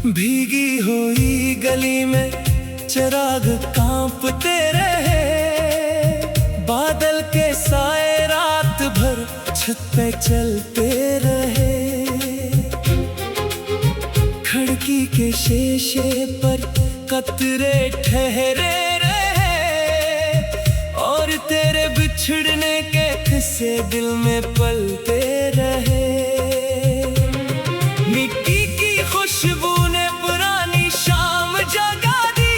भीगी हुई गली में चिराग कांपते रहे, बादल के साए रात भर छत पे चलते रहे। खिड़की के शीशे पर कतरे ठहरे रहे, और तेरे बिछड़ने के किस्से दिल में पलते रहे। मिट्टी की खुशबू ने पुरानी शाम जगा दी,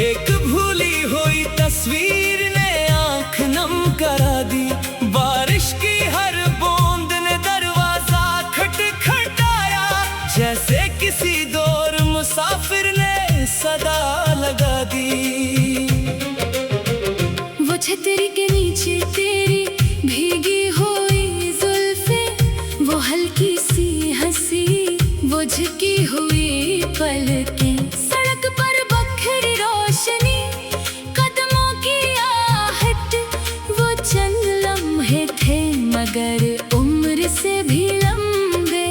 एक भूली हुई तस्वीर ने आंख नम करा दी। बारिश की हर बूंद ने दरवाजा खटखटाया, जैसे किसी दौर मुसाफिर ने सदा लगा दी। वो छतरी के नीचे तेरी भीगी हुई जुल्फें, वो हल्की सी हंसी, वो झुकी हुई पलकें। सड़क पर बखरी रोशनी, कदमों की आहट, वो चंद लम्हे थे मगर उम्र से भी लंबे।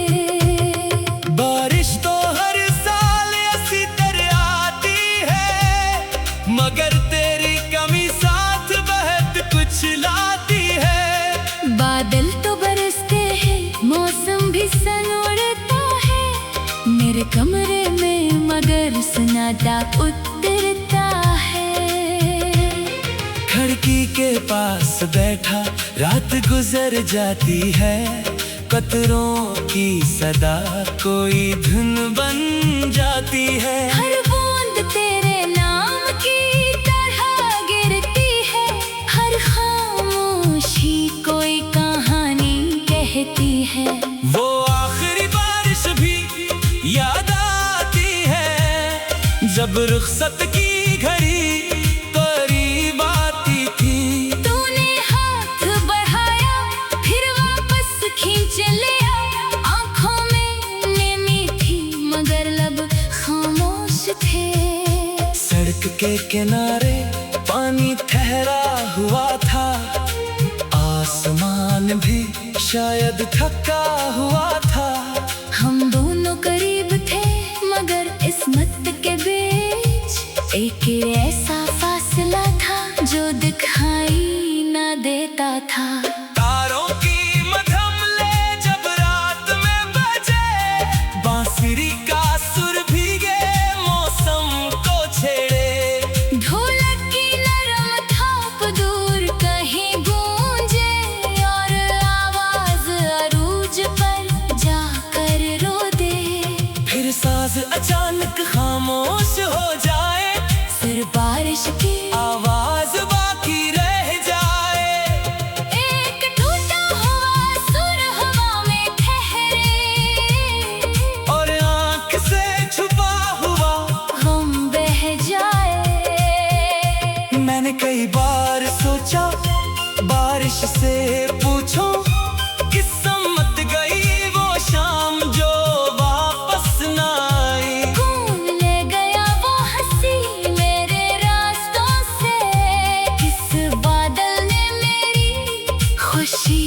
बारिश तो हर साल ऐसी तरह आती है, मगर तेरी कमी साथ बहुत कुछ लाती है। बादल तो बरसते हैं, मौसम भी सनोरता है, मेरे कमरे में मगर सन्नाटा उतरता है। खिड़की के पास बैठा रात गुजर जाती है, कतरों की सदा कोई धुन बन जाती है। हर बूंद तेरे नाम की तरह गिरती है, हर खामोशी कोई कहानी कहती है। वो आखिरी बारिश भी याद आती है, जब रुखसत की घड़ी करीब आती थी। तूने हाथ बढ़ाया, फिर वापस खींच लिया, आंखों में नमी थी मगर लब खामोश थे। सड़क के किनारे पानी ठहरा हुआ था, आसमान भी शायद थका हुआ था। हम दोनों करीब थे मगर इस्मत के बीच एक ऐसा फासला था जो दिखाई ना देता था। तारों की मधम ले जब रात में बजे, बांसुरी का सुर भीगे मौसम को छेड़े। ढोलक की नरम थाप दूर कहीं गूंजे, और आवाज अरूज पर जाकर रो दे। फिर साज अचानक खामोश हो जाए, फिर बारिश की आवाज बाकी रह जाए। एक टूटा हुआ सुर हवा में ठहरे, और आंख से छुपा हुआ गम बह जाए। मैंने कई बार सोचा बारिश से पूछो, किस्मत गई वो शाम जो वापस ना आई। कौन ले गया वो हंसी मेरे रास्तों से, किस बादल ने मेरी खुशी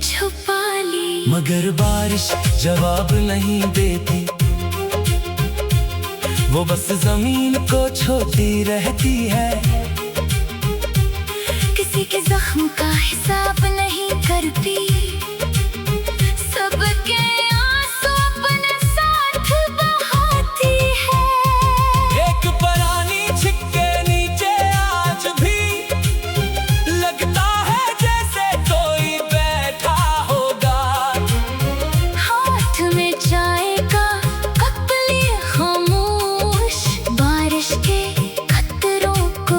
छुपा ली। मगर बारिश जवाब नहीं देती, वो बस जमीन को छोती रहती है। किसी के जख्म का हिसाब नहीं करती, सबके आंसू अपने साथ बहाती है। एक पुरानी छिक के नीचे आज भी लगता है जैसे कोई बैठा होगा। हाथ में चाय का कप लिए खामोश, बारिश के कतरों को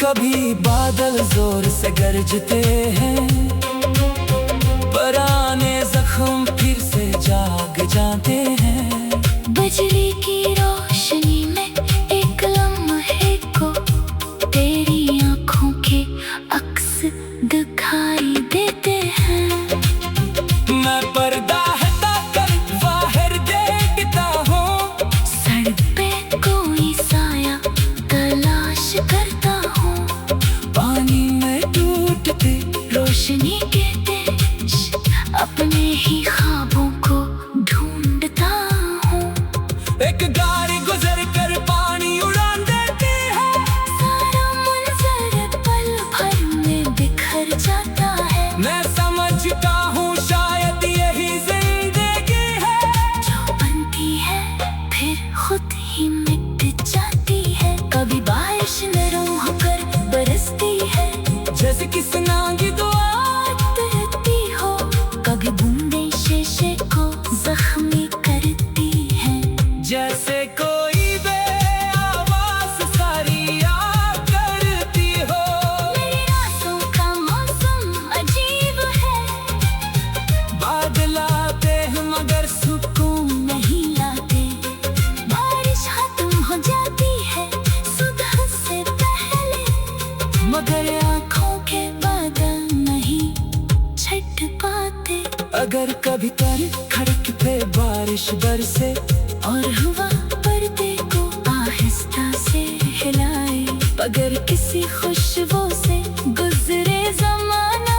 कभी बादल जोर से गरजते हैं, पुराने जख्म फिर से जाग जाते हैं। बिजली की रोशनी में एक लम्हे को तेरी आंखों के अक्स दिखाई देते हैं। मैं पर्दा हटाकर बाहर देखता हूँ, सड़क पे कोई साया तलाश करता हूँ। पानी में टूटते रोशनी के देश अपने ही ख्वाबों को ढूंढता हूँ। एक गाड़ी गुजर कर पानी उड़ान देती है, सारा मंजर पल भर में बिखर जाता है। मैं समझता हूँ शायद यही जिंदगी है, जो बनती है फिर खुद ही मिट जाती है। कभी बारिश नरम होकर बरसती है, जैसे किसी नागी दुआ। उतरती हो, कभी बूंदें शीशे को जख्मी करती हैं। जैसे कोई बेआवाज़ सारी याद करती हो। मेरी रातों का मौसम अजीब है, बादल आते हैं मगर सुकून नहीं लाते। बारिश खत्म हो जाती है सुबह से पहले, मगर आंखों के बादल नहीं छट पाते। अगर कभी तर खड़क पे बारिश बरसे और हुआ पर्दे को आहिस्ता से हिलाए, अगर किसी खुशबू से गुजरे जमाना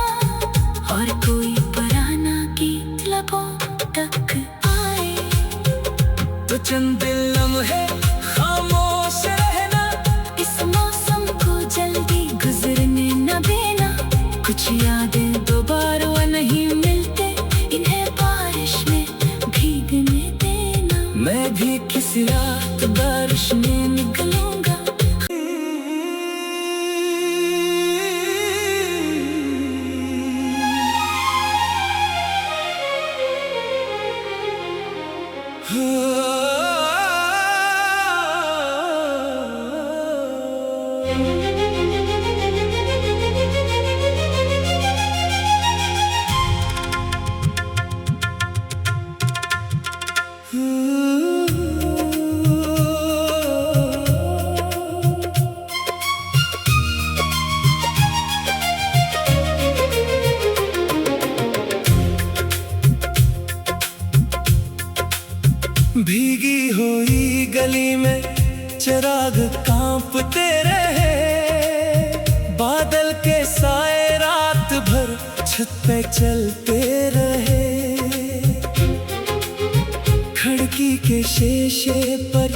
और कोई पुराना गीत लबों तक आए, तो चंद लम्हे खामोश रहना। इस मौसम को जल्दी गुजरने न देना। कुछ यादें दोबारा नहीं मिलते, इन्हें बारिश में भीगने देना। मैं भी किसी रात बारिश में निकलूंगा। भीगी हुई गली में चिराग कांपते रहे, बादल के साए रात भर छत पे चलते रहे। खिड़की के शीशे पर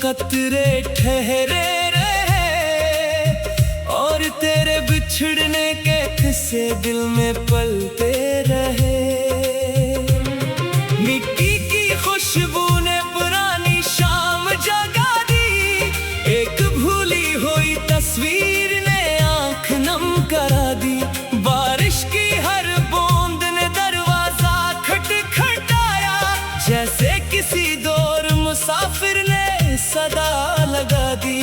कतरे ठहरे रहे, और तेरे बिछड़ने के किस्से दिल में पलते रहे। मिट्टी की खुशबू ने पुरानी शाम जगा दी, एक भूली हुई तस्वीर ने आंख नम करा दी। बारिश की हर बूंद ने दरवाजा खटखटाया, जैसे किसी दौर मुसाफिर ने सदा लगा दी।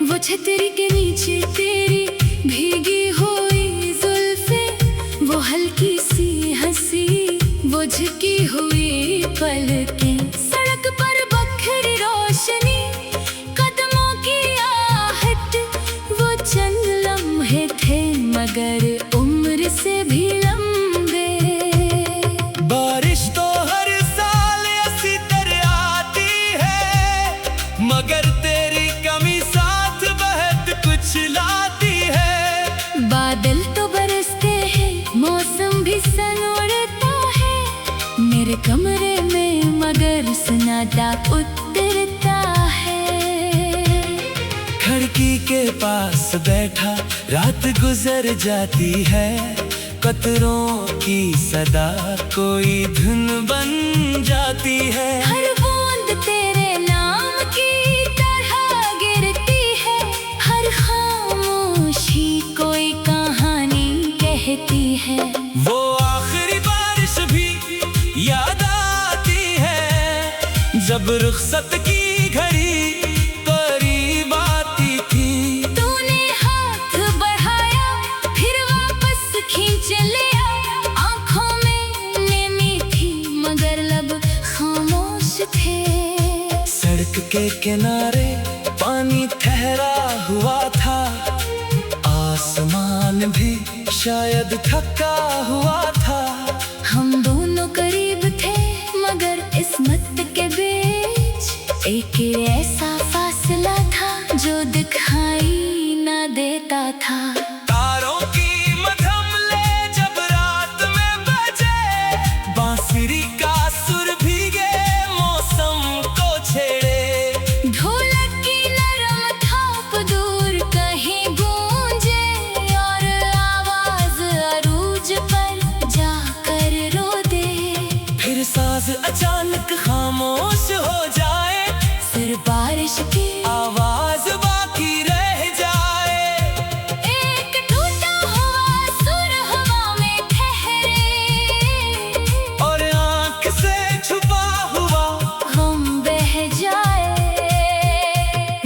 वो छतरी के नीचे तेरी भीगी हुई जुल्फे, वो हल्की सी हंसी, वो झुकी हुई पलकें। सड़क पर बखरी रोशनी, कदमों की आहट, वो चंद लम्हे थे मगर उम्र से भी लंबे। बारिश तो हर साल ऐसी तरह आती है, मगर तेरी कमी साथ बहुत कुछ लाती है। बादल तो बरसते हैं, मौसम भी सनोरता है, मेरे कमरे में मगर सन्नाटा उतरता है। खिड़की के पास बैठा रात गुजर जाती है, कतरों की सदा कोई धुन बन जाती है। हर बूंद तेरे नाम की तरह गिरती है, हर खामोशी कोई कहानी कहती है। वो आखिरी बारिश भी याद आती है, जब रुखसत की घड़ी करीब आती थी। के किनारे पानी ठहरा हुआ था, आसमान भी शायद थका हुआ था। हम दोनों करीब थे मगर किस्मत के बीच एक ऐसा फासला था जो दिखाई ना देता था। तारों की मधम ले जब रात में बजे, बांसुरी का सुर भीगे मौसम को छेड़े। ढोलक की नरम थाप दूर कहीं गूंजे और आवाज अरूज पर जाकर रो दे। फिर साज अचानक खामोश हो जाए, सिर्फ बारिश की आवाज बाकी रह जाए। एक टूटा हुआ सुर हवा में ठहरे और आँख से छुपा हुआ हम बह जाए।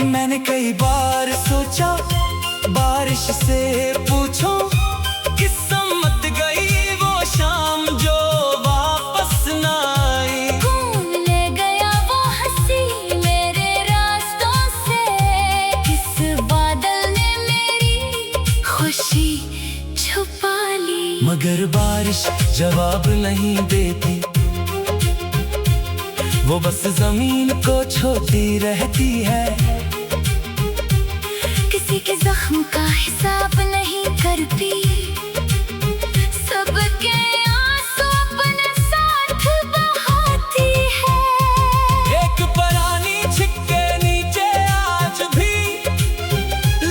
मैंने कई बार सोचा बारिश से पूछो, किस्मत गई वो शाम जो वापस ना आई। कौन ले गया वो हंसी मेरे रास्तों से, किस बादल ने मेरी खुशी छुपा ली। मगर बारिश जवाब नहीं देती, वो बस जमीन को छोती रहती है। किसी के जख्म का हिसाब नहीं करती, सबके आंसू अपने साथ बहाती है। एक पुरानी छिप के नीचे आज भी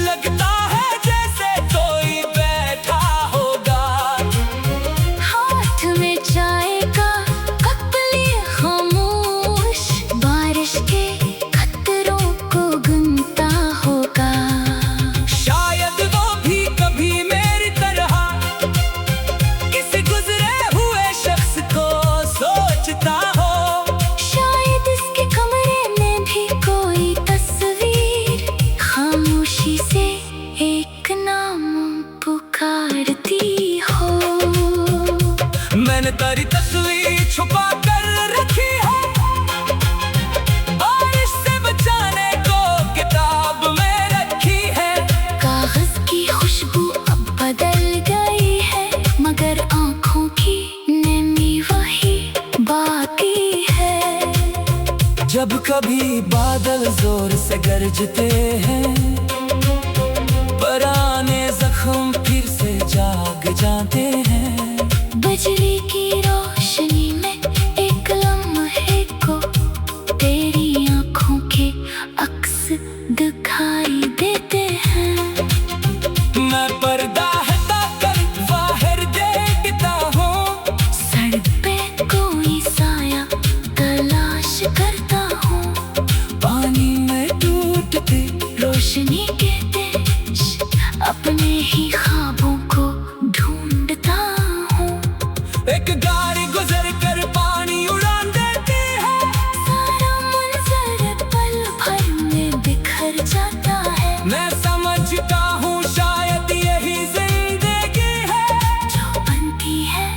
लगता है जैसे कोई बैठा होगा। हाथ में चाय का कप लिए खामोश, बारिश के खतरों को गिनता होगा। शायद वो भी कभी मेरी तरह किसी गुजरे हुए शख्स को सोचता हो। शायद इसके कमरे में भी कोई तस्वीर खामोशी से एक नाम पुकारती हो। मैंने तेरी तस्वीर छुपा कर रखी है, बारिश से बचाने को किताब में रखी है। कागज की खुशबू अब बदल गई है, मगर आंखों की नमी वही बाकी है। जब कभी बादल जोर से गरजते हैं, पुराने जख्म फिर से जाग जाते हैं। बिजली की रोशनी में एक लम्हे को तेरी आंखों के अक्स दिखाई देते हैं। मैं पर्दा हटाकर बाहर देखता हूँ, सड़क पे कोई साया तलाश करता हूँ, पानी में टूटते रोशनी के देश अपने ही ख्वाबों को ढूंढता हूँ। एक गाड़ी गुजर कर पानी उड़ान देती है, सारा मंजर पल भर में बिखर जाता है। मैं समझता हूँ शायद यही जिंदगी है, जो बनती है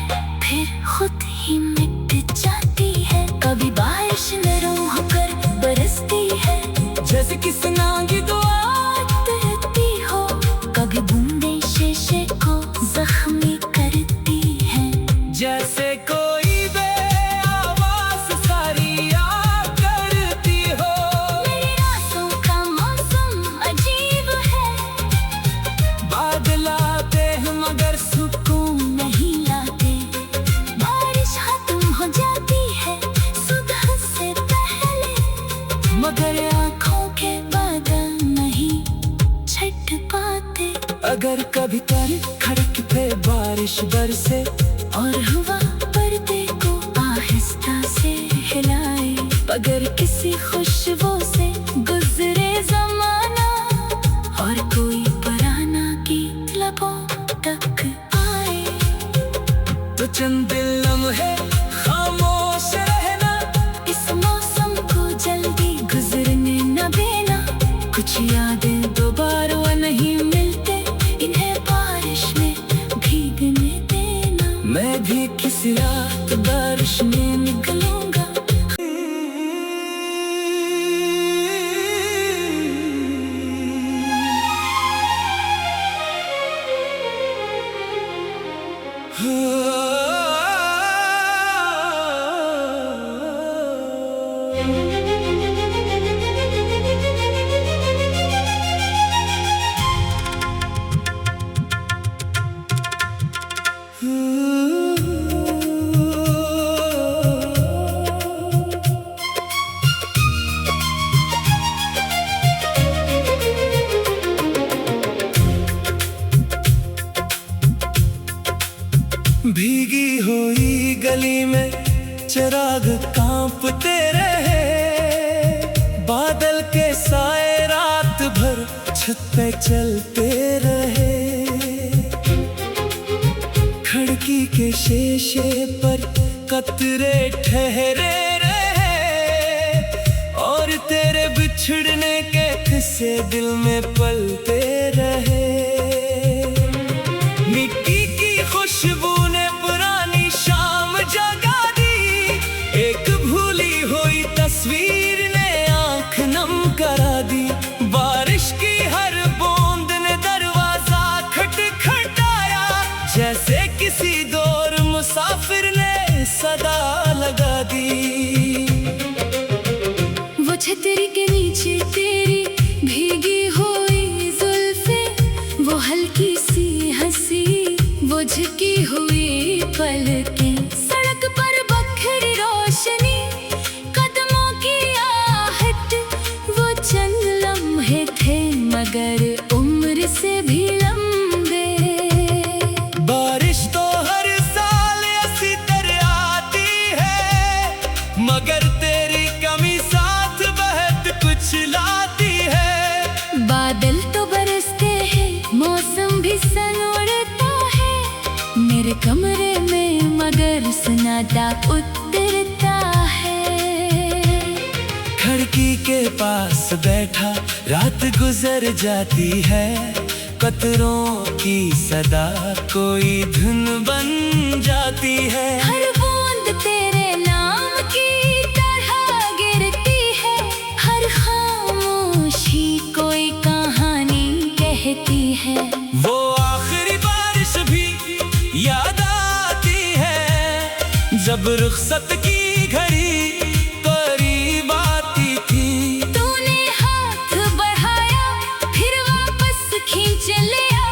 फिर खुद ही मिट जाती है। कभी बारिश नरम होकर बरसती है, जैसे किसी नांगी दुआ। आती हो, कभी बूंदें शीशे को जख्मी करती है। जैसे कोई बेआवाज़ सारी याद करती हो। मेरी रातों का मौसम अजीब है, बादल आते हैं मगर सुकून नहीं लाते। बारिश खत्म हो जाती है सुबह से पहले, मगर आंखों के बादल नहीं छट पाते। अगर कभी तेरी खिड़की पे बारिश बरसे और हवा पर्दे को आहिस्ता से हिलाए, अगर किसी खुशबू से गुजरे जमाना और कोई पुराना गीत लबों तक आए, तो चंद लम्हे खामोश रहना। इस मौसम को जल्दी गुजरने न देना। कुछ यादें दोबारा नहीं मिलते, इन्हें बारिश में भीगने देना। मैं भी किसी रात बारिश में निकलूंगा। भीगी हुई गली में चिराग कांपते रहे, बादल के साए रात भर छत पे चलते रहे। खिड़की के शीशे पर कतरे ठहरे रहे, और तेरे बिछड़ने के किस्से दिल में पलते रहे। मिट्टी की खुशबू ने पुरानी शाम जगा दी, एक भूली हुई तस्वीर ने आंख नम करा दी। बारिश की हर बूंद ने दरवाजा खटखटाया, जैसे किसी दौर मुसाफिर ने सदा लगा दी। वो छतरी के नीचे तेरी भीगी हुई जुल्फे, वो हल्की सी हंसी, वो झुकी हुई पलकें। सड़क पर बखरी रोशनी, कदमों की आहट, वो चंद लम्हे थे मगर उम्र से भी लंबे। बारिश तो हर साल ऐसी तरह आती है, मगर तेरी कमी साथ बहुत कुछ लाती है। बादल तो बरसते हैं, मौसम भी सनोड़ता है, मेरे कमरे में मगर सन्नाटा उतरता है। खिड़की के पास बैठा रात गुजर जाती है, कतरों की सदा कोई धुन बन जाती है। हर बूंद तेरे नाम की तरह गिरती है, हर खामोशी कोई कहानी कहती है। वो आखिरी बारिश भी याद आती है, जब रुखसत की घड़ी करीब आती थी। तूने हाथ बढ़ाया फिर वापस खींच लिया,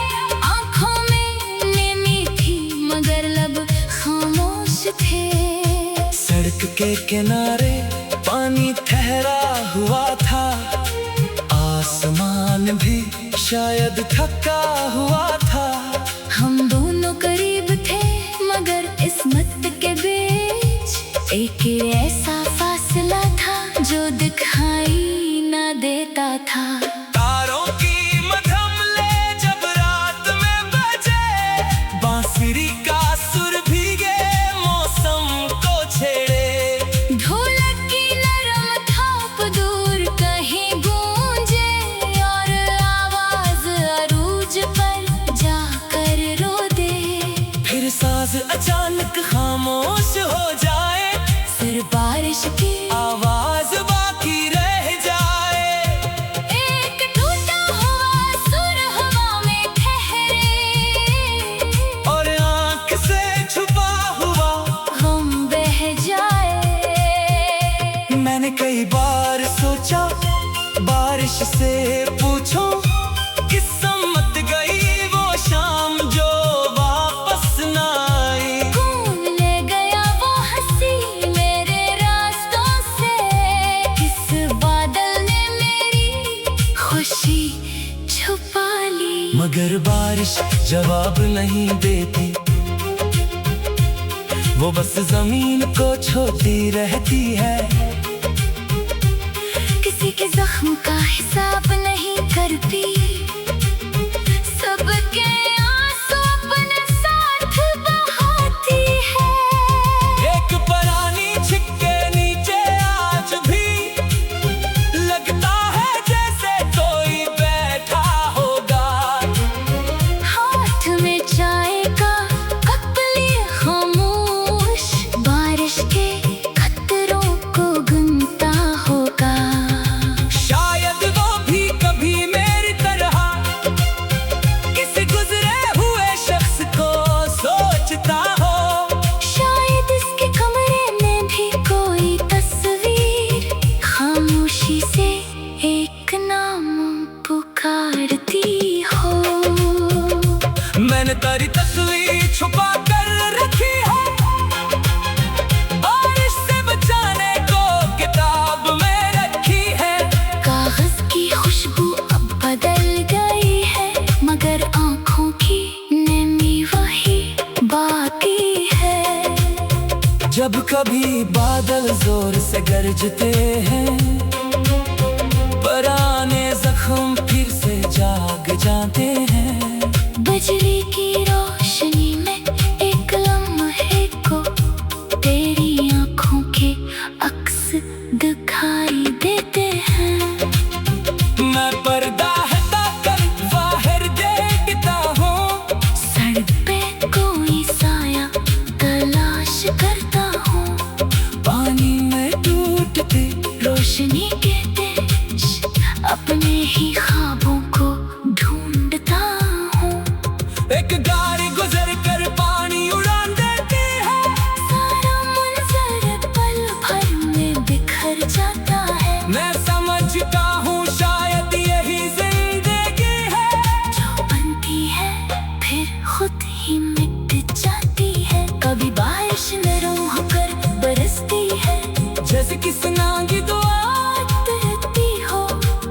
आंखों में नमी थी मगर लब खामोश थे। सड़क के किनारे पानी ठहरा हुआ था, आसमान भी शायद थका हुआ था। हम दोनों करीब थे मगर इस्मत के बीच एक ऐसा फासला था जो दिखाई ना देता था। तारों की मधम ले जब रात में बजे, बांसुरी का सुर भीगे मौसम को छेड़े। ढोलक की नरम थाप दूर कहीं गूंजे, और आवाज अरूज पर जाकर रो दे। फिर साज अचानक खामोश हो जाए, फिर बारिश की आवाज बाकी रह जाए। एक टूटा हुआ सुर हवा में ठहरे, और आंख से छुपा हुआ गम बह जाए। मैंने कई बार सोचा बारिश से पूछो, किस्मत गई वो शाम जो वापस ना आई। कौन ले गया वो हंसी मेरे रास्तों से, किस बादल ने मेरी खुशी छुपा ली। मगर बारिश जवाब नहीं देती, वो बस जमीन को छोती रहती है। किसी के जख्म का हिसाब नहीं करती, सबके आंसू अपने साथ बहाती है। एक पुरानी छिक के नीचे आज भी लगता है जैसे कोई बैठा होगा। हाथ में चाय का कप लिए खामोश, बारिश के कतरों को गुनता होगा। शायद वो भी कभी मेरी तरह हमने तेरी तस्वीर छुपा कर रखी है, बारिश से बचाने को किताब में रखी है। कागज की खुशबू अब बदल गई है, मगर आँखों की नमी वही बाकी है। जब कभी बादल जोर से गरजते हैं, पुराने जख्म फिर से जाग जाते हैं। बिजली की रोशनी में एक लम्हे को तेरी आँखों के अक्स दिखाई देते हैं। मैं पर्दा हटाकर बाहर देखता हूँ, सड़क पे कोई साया तलाश करता हूँ, पानी में टूटते रोशनी के देश अपने ही ख्वाबों को ढूंढता हूँ। एक गाड़ी गुजर कर पानी उड़ान देती है, सारा मंजर पल भर में बिखर जाता है। मैं समझता हूँ शायद यही जिंदगी है, जो बनती है फिर खुद ही मिट जाती है। कभी बारिश नरम होकर बरसती है, जैसे कि सुनागी दुआ। बहती हो,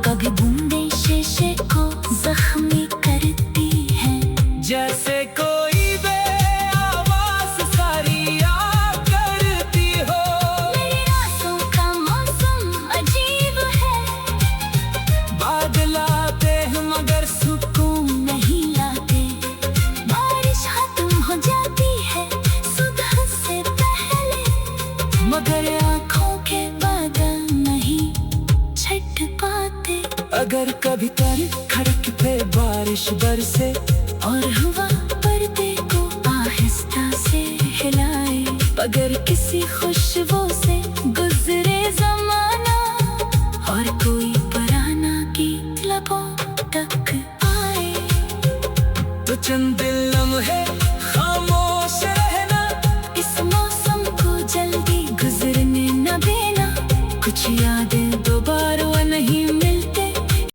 कभी बूंदें शीशे को जख्मी करती हैं। जैसे कोई बेआवाज़ फरियाद करती हो। मेरी रातों का मौसम अजीब है, बादल आते हैं मगर सुकून नहीं लाते। बारिश खत्म हो जाती है सुबह से पहले, मगर आँखों के बादल नहीं छट पाते। अगर कभी तेरी खड़क पे बारिश बरसे और हुआ पर्दे को आहिस्ता से हिलाए, अगर किसी खुशबू से गुजरे जमाना और कोई पुराना गीत लबों तक आए, तो चंद लम्हे